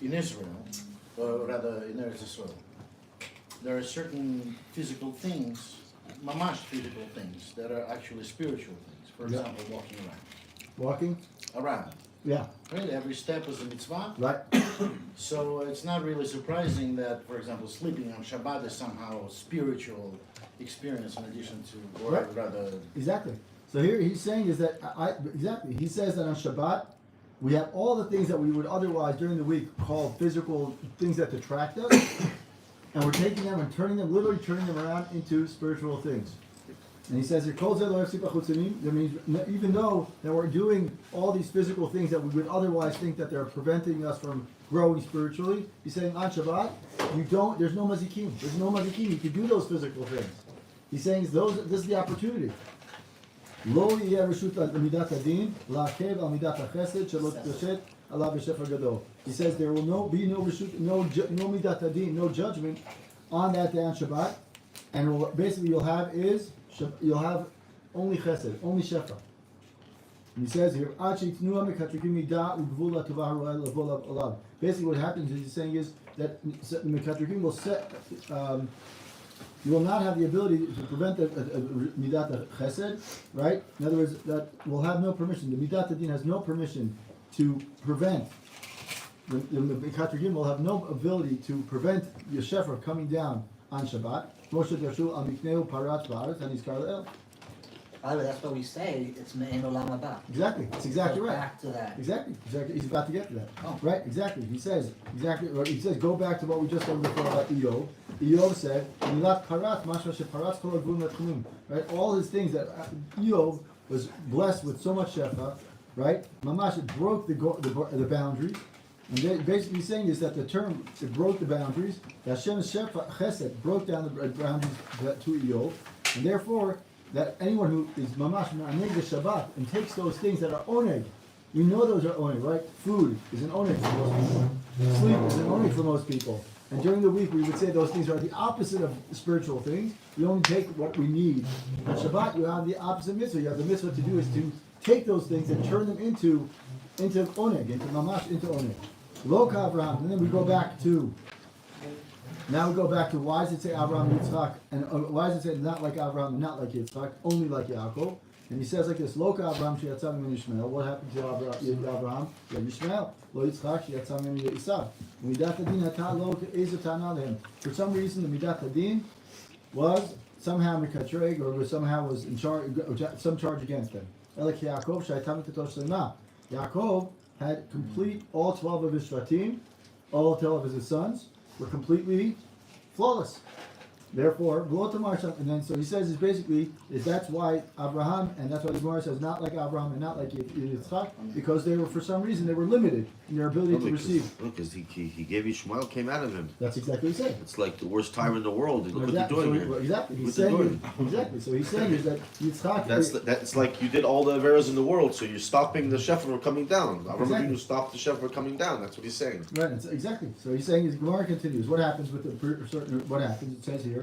in Israel, or rather in Eretz Israel, there are certain physical things, mamash physical things, that are actually spiritual things. For example, walking around. Walking? Around. Yeah. Right? Every step is a mitzvah. Right. So it's not really surprising that, for example, sleeping on Shabbat is somehow a spiritual experience in addition to, or Right. rather... Exactly. So here he's saying is that, exactly, he says that on Shabbat, we have all the things that we would otherwise during the week call physical things that detract us, and we're taking them and literally turning them around into spiritual things. And he says, that means even though that we're doing all these physical things that we would otherwise think that they're preventing us from growing spiritually, he's saying on Shabbat, there's no mazikim. There's no mazikim. You can do those physical things. He's saying this is the opportunity. Lo yeh reshut al midat hadin, la'akev al midat hachesed, shelo titoshet alav b'shefa gadol. He says there will be no reshut, no midat hadin, no judgment on that day on Shabbat, and basically you'll have only chesed, only shefa. And he says here, basically what happens is he's saying is that the mekatrikim will set, you will not have the ability to prevent the midat chesed, right? In other words, that will have no permission. The midat hadin has no permission to prevent. The mekatrikim will have no ability to prevent your shefa coming down on Shabbat. That's what we say. It's me'en olam haba. Exactly. That's exactly right. Back to that. Exactly. He's about to get to that. Oh. Right. Exactly. He says go back to what we just said before about Eov. Eov said, right? All his things that Eov was blessed with so much shefa, right? Mamash, it broke the boundaries. And basically saying is that the term, it broke the boundaries. Hashem's Shefa Chesed broke down the boundaries to Eov, and therefore that anyone who is mamash ma'aneg the Shabbat and takes those things that are oneg, we know those are oneg, right? Food is an oneg for most people. Sleep is an oneg for most people. And during the week we would say those things are the opposite of spiritual things. We only take what we need. On Shabbat you have the opposite mitzvah. You have the mitzvah to do is to take those things and turn them into oneg, into mamash, into oneg. Loka Abraham, and then we go back to why does it say Abraham and Yitzchak, and why does it say not like Abraham and not like Yitzchak, only like Yaakov? And he says like this: Loka Abraham sheyatzam min Yishmael. What happened to Abraham? Yishmael. Lo Yitzchak sheyatzam min Esav. Midat hadin hata lo ezu tana lehem. For some reason, the Midat hadin was somehow mekatreg, or somehow was in charge, some charge against him. Elek Yaakov shaytam tetosh lema. Yaakov had complete, all 12 of his shvatim, all 12 of his sons were completely flawless. Therefore, and then so he says is basically that's why Abraham, and that's why the Gemara says not like Abraham and not like Yitzchak, because they were, for some reason, they were limited in their ability to receive. Because he gave Ishmael, came out of him. That's exactly what he said. It's like the worst time in the world. Look Exactly. what they're doing here. Exactly. Look He's what they're saying doing. exactly. So he's saying is that Yitzchak. That's like you did all the averas in the world, so you're stopping the Shefa from coming down. Exactly. Avraham stopped the Shefa from coming down. That's what he's saying. Right. Exactly. So he's saying is Gemara continues. What happens with what happens? It says here.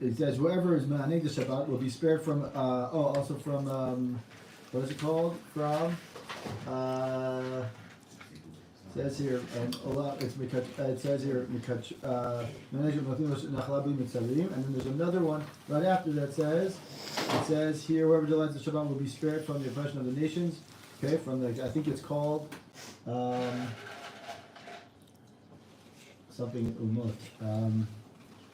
It says whoever is ma'aneg the Shabbat will be spared from also from what is it called? From says here it says here and then there's another one right after that says here whoever delights the Shabbat will be spared from the oppression of the nations. Okay, from the I think it's called something umot.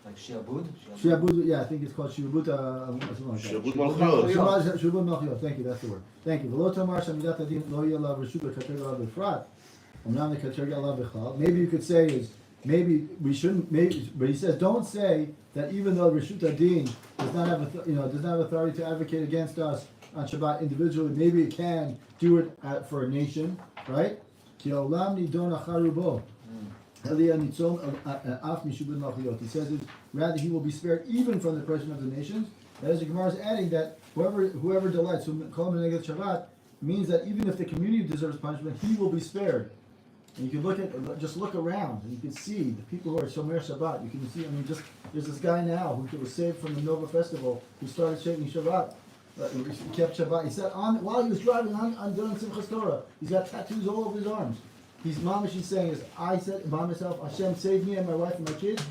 Like Shiabud? Shiabud, yeah, I think it's called Shiabud. Shiabud Malchut. Shiabud Malchut. Thank you. That's the word. Thank you. Maybe you could say is maybe we shouldn't. Maybe, but he says don't say that even though Reshut Adin does not have authority to advocate against us on Shabbat individually, maybe it can do it for a nation, right? He says rather he will be spared even from the oppression of the nations. As the Gemara is adding that whoever delights, who call him a Shabbat, means that even if the community deserves punishment, he will be spared. And you can look around, and you can see the people who are Shomer Shabbat. You can see, there's this guy now who was saved from the Nova Festival, who started shaking Shabbat. He kept Shabbat. He said while he was driving on during Simchas Torah, he's got tattoos all over his arms. he's saying is, I said by myself, Hashem saved me and my wife and my kids.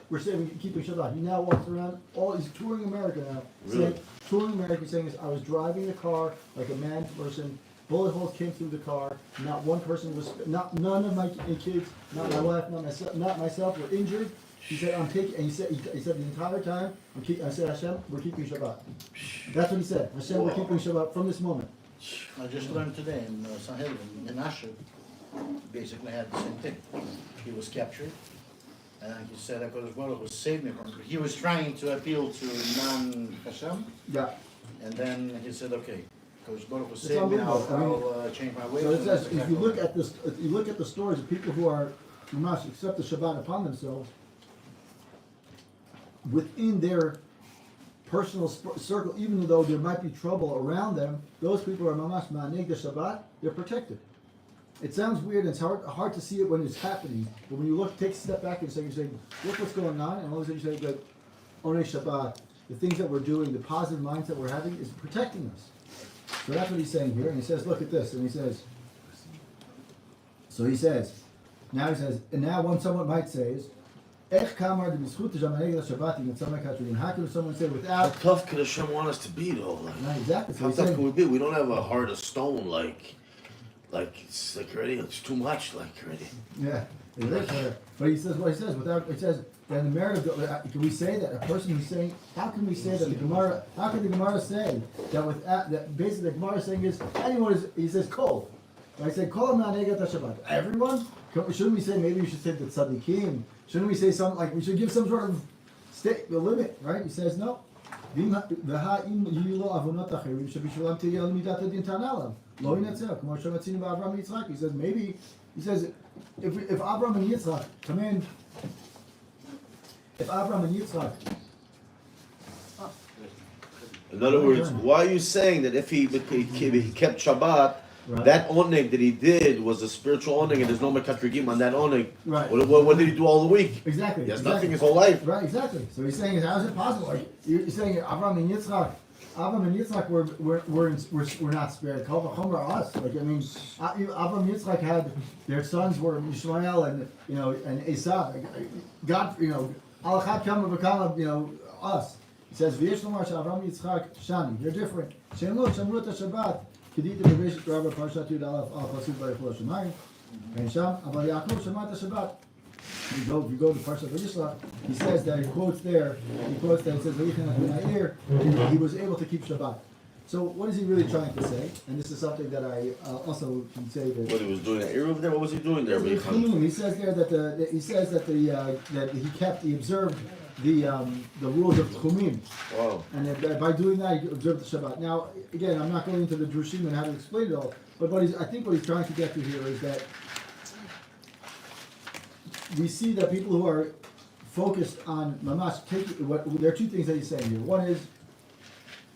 We're keeping Shabbat. He now walks around, he's touring America now. Really? Touring America, saying is, I was driving the car like a mad person. Bullet holes came through the car. Not one person was, none of my kids, not my wife, not myself were injured. He said, I'm taking, and he said the entire time, I said, Hashem, we're keeping Shabbat. That's what he said. Hashem, we're keeping Shabbat from this moment. I just learned today in Sanhedrin, in Asher, basically had the same thing. He was captured, and he said, HaKadosh Baruch Hu saved me from it. He was trying to appeal to non-Hashem, Yeah. and then he said, okay, HaKadosh Baruch Hu It's saved me, unbelievable. I'll change my ways. So it and says, that's if exactly you look what- at this, if you look at the stories of people who are must accept the Shabbat upon themselves, within their personal circle, even though there might be trouble around them, those people are mamash ma'aneg the Shabbat, they're protected. It sounds weird and it's hard to see it when it's happening, but when you take a step back and you say, look what's going on, and all of a sudden you say, Onei Shabbat, the things that we're doing, the positive mindset we're having is protecting us. So that's what he's saying here, and he says, look at this, and he says, and now one someone might say is, how can someone say How without? tough could Hashem want us to be though? Like, Not exactly. So how he's tough saying, can we be? We don't have a heart of stone like it's like already, it's too much like already. yeah, it is, but he says what he says without. It says that in the merit of can we say that a person who's saying? How can we say that the Gemara? How can the Gemara say that without that? Basically, the Gemara is saying is anyone is. He says kol. I say kol ma'anegat Shabbat. Everyone. Shouldn't we say maybe we should say the tzaddikim? Shouldn't we say something like we should give some sort of a limit, right? He says no. He says maybe, he says if Abraham and Yitzchak come in, In other words, why are you saying that if he kept Shabbat, Right. that oneg that he did was a spiritual oneg, and there's no mekatrigim on that oneg? Right. What did he do all the week? Exactly. He has exactly. nothing his whole life. Right, exactly. So he's saying, how is it possible? Like, you're saying Abraham and Yitzchak were not spared. Kol v'chomer us. Like, I mean, Abraham and Yitzchak had their sons were Ishmael and and Esav. God, al achad kama v'kama, us. He says v'yesh lomar she'Avraham and Yitzchak shani. They're different. She'en lo shamru et Shabbat. Kedita b'Beishit Rabba Parshat Yud Aleph Al Pasuk Vayichlol Shemayim. And Sham Aval Yaakov Shemat Shabbat. If you go to Parshat Vayishlach, he says that he quotes that it says he was able to keep Shabbat. So what is he really trying to say? And this is something that I also can say that. What he was doing at Eruv there? What was he doing there? He says there that he observed the rules of Chumim, Wow. and that by doing that he observed the Shabbat. Now, again, I'm not going into the drushim and how to explain it all, but I think what he's trying to get to here is that we see that people who are focused on mamash there are two things that he's saying here. One is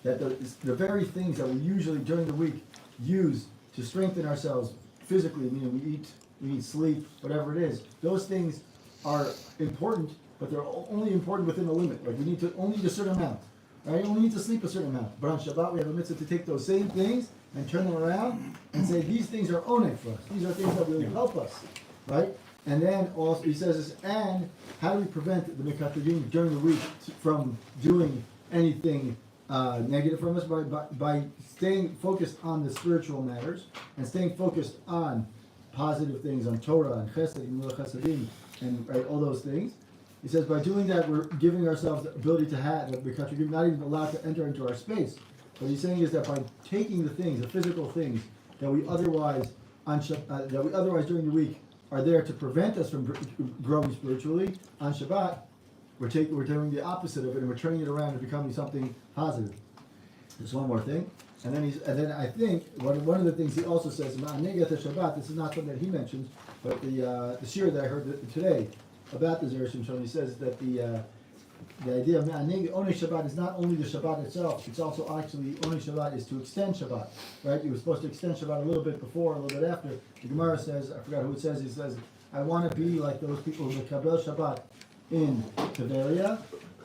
that the very things that we usually during the week use to strengthen ourselves physically, meaning we eat, sleep, whatever it is, those things are important, but they're only important within a limit. Like we need to only eat a certain amount. Right? You only need to sleep a certain amount. But on Shabbat we have a mitzvah to take those same things and turn them around and say these things are oneg for us. These are things that will help us. Right? And then also he says this, and how do we prevent the mekatrigim during the week from doing anything negative from us? By staying focused on the spiritual matters and staying focused on positive things, on Torah and Chesed, Imul Chesedim, and right, all those things. He says by doing that we're giving ourselves the ability to have the mekatrigim not even allowed to enter into our space. What he's saying is that by taking the things, the physical things that we otherwise during the week are there to prevent us from growing spiritually, on Shabbat, we're doing the opposite of it and we're turning it around and becoming something positive. There's one more thing, and then I think one of the things he also says, Ma'anegat Shabbat. This is not something that he mentions, but the shir that I heard today about the Zera Shimshon, he says that the idea of Onei Shabbat is not only the Shabbat itself, it's also actually Onei Shabbat is to extend Shabbat, right? You were supposed to extend Shabbat a little bit before, a little bit after. The Gemara says, I forgot who it says, he says, I want to be like those people who Mekabel Shabbat in Tiberia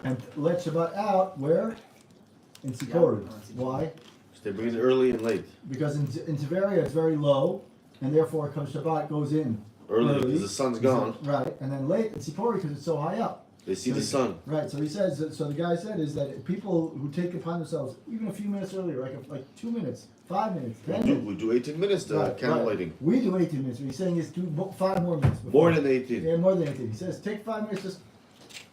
and let Shabbat out, where? In Sikori. Why? They bring it early and late. Because in Tiberia it's very low, and therefore comes Shabbat goes in Early because the sun's gone. Right, and then late it's Tzipori because it's so high up. They see So the sun. Right, so he says, so the guy said is that people who take upon themselves, even a few minutes earlier, like 2 minutes, 5 minutes, 10 minutes. We do 18 minutes to candle lighting. We do 18 minutes, but he's saying is do 5 more minutes. More than 18. Yeah, more than 18. He says take 5 minutes, just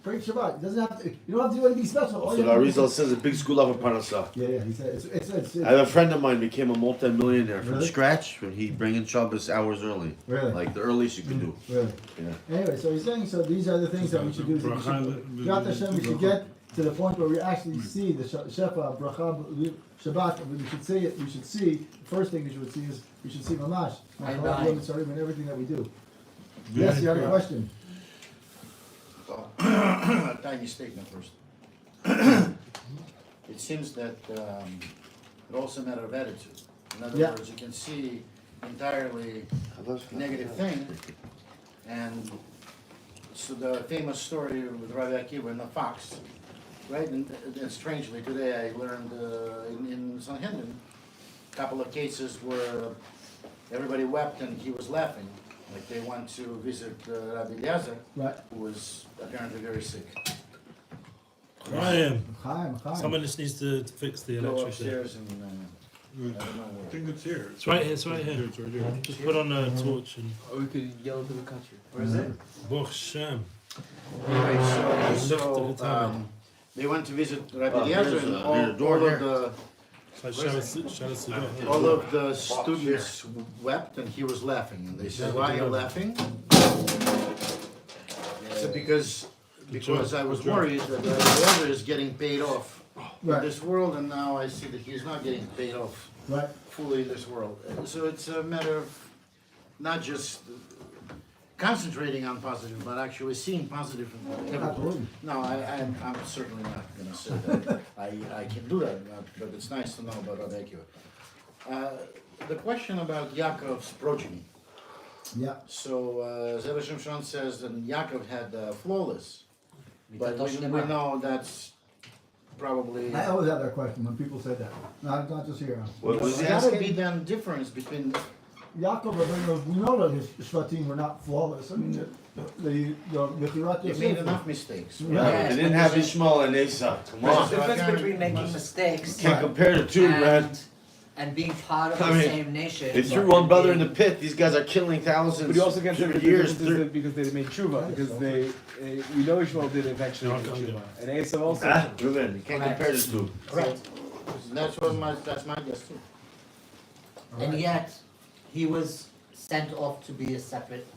break Shabbat. It doesn't have to, you don't have to do anything special. All So you the have to do Arizal is- says a big school of Parnasah. Yeah, he said it's I have a friend of mine became a multi-millionaire from Really? scratch when he bring in Shabbos hours early. Really? Like the earliest you can do. Really. Yeah. Anyway, so he's saying, so these are the things that we should do. Throughout Hashem, we should get to the point where we actually see the Shefa, Bracha, Shabbat, we should see it, we should see, the first thing we should see is, we should see Mamash, and everything that we do. Yes, you had a question? A tiny statement first. It seems that it's also a matter of attitude. In other Yeah. words, you can see entirely negative thing, and so the famous story with Rabbi Akiva and the fox, right? And strangely, today I learned in Sanhedrin, a couple of cases where everybody wept and he was laughing. Like they went to visit Rabbi Eliezer, Right. who was apparently very sick. Chaim. Chaim. Someone just needs to fix the Go electricity. upstairs and I don't know I where. think it's here. It's right here, it's right here. It's right here. Just put on a torch and Or we could yell to the country. Where is it? Baruch Hashem. Right, Lift so the time. they went to visit Rabbi here's Eliezer and a- all, here's a door all here. of the It's like Shabbos Sukkot. all of the students wept and he was laughing, and they said, "Why are you laughing?" He said, "Because I was worried that Rabbi Eliezer is getting paid off in Right, this world, and now I see that he's not getting paid off right, fully in this world." So it's a matter of not just concentrating on positive, but actually seeing positive in everything. absolutely. No, I'm certainly not gonna say that. I can do that, but it's nice to know about Rabbi Akiva. The question about Yaakov's progeny. Yeah, So, Zera Shimshon says that Yaakov had flawless, but Mitatosh we Lema. know that's probably. I always have that question when people say that. Not just here. What was he There's gotta be asking? then difference between, Yaakov, we know that his Shvatim were not flawless. I mean, the Yechirat you made enough mistakes. Yeah. They didn't have Ishmael and Esau. Come There's a on. difference between making mistakes Can't compare the two, man. and being part of I the mean, same nation. They threw one brother in the pit. These guys are killing thousands. But you also can't say that the years. difference is that because they made tshuva, because we know Ishmael did eventually make tshuva, and Esau also. Women, you can't compare the two. Correct. That's my guess too. And yet, he was sent off to be a separate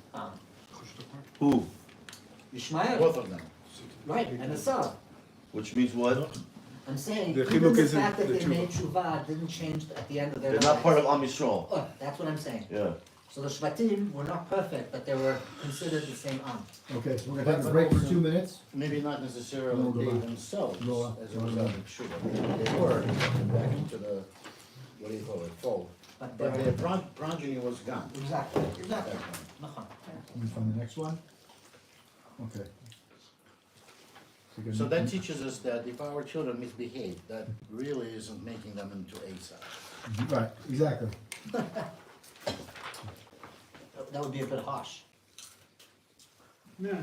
Who? Ishmael, Both of them. right, and a son. Which means what? I'm saying, The even chiluk the isn't fact that the they tshuva. made tshuva didn't change at the end of their They're lives. not part of Am Yisrael. Oh, that's what I'm saying. Yeah. So the Shvatim were not perfect, but they were considered the same Am. Okay, so we're gonna take a break for 2 minutes. Maybe not necessarily No, go they back. themselves Go up. as a result of sugar. Maybe they were back into the, what do you call it, fold. But they But were. their progeny was gone. Exactly, at exactly. that point. Let me find the next one. Okay. So that teaches us that if our children misbehave, that really isn't making them into Esau. Right, exactly. That would be a bit harsh. Okay.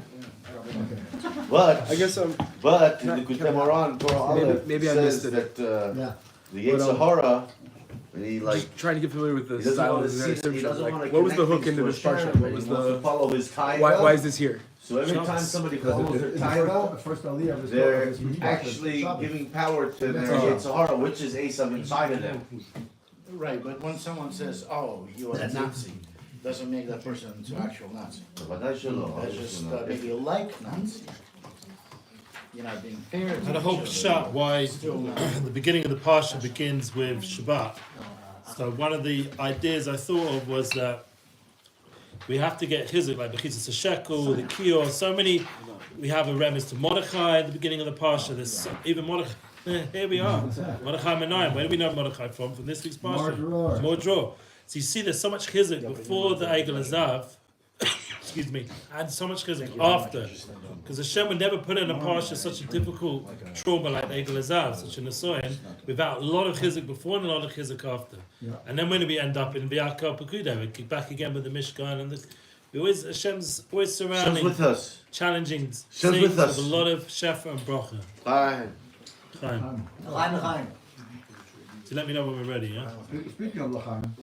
But I guess but Can I- the can Kutem Moran, Torah Maybe- Aleph, maybe I says missed it. that Yeah, the But, Yetzirah, and he like just trying to get familiar with he the doesn't style want of to the see, he description. doesn't want Like, to what was the connect hook into things the to a parsha? Shem, What and was he wants to the follow his taiva. why is this here? So every Shabbos. time somebody because follows their the taiva, first Aliyah was they're was Shabbos. actually Shabbos. giving power to their That's Yetzirah, which is Esav inside of them. Right, but when someone says, "Oh, you are a Nazi," doesn't make that person into actual Nazi. That's just maybe a like Nazi. You're not being fair. to And a whole each other. Parshat, why Still not. the beginning of the Parshat begins with Shabbat. So one of the ideas I thought of was that we have to get Chizuk, like Bechitzas HaShekel, the Kior, so many, we have a reference to Mordecai at the beginning of the Parsha, there's even Mordecai, here we are, Mordecai Menayim, where do we know Mordecai from? From this week's Parsha? Mordor. So you see there's so much Chizuk before the Egel Azav, excuse me, and so much Chizuk after. Because Hashem would never put in a Parsha such a difficult trauma like the Egel Azav, such an Asoyan, without a lot of Chizuk before and a lot of Chizuk after. Yeah. And then when we end up in V'yakar Pekudah, we kick back again with the Mishkan and Hashem's always Hashem's surrounding, with us. challenging Hashem's things with us. with a lot of shefa and bracha. Chaim. Chaim. Chaim, Chaim. So let me know when we're ready, yeah? Speaking of L'chaim,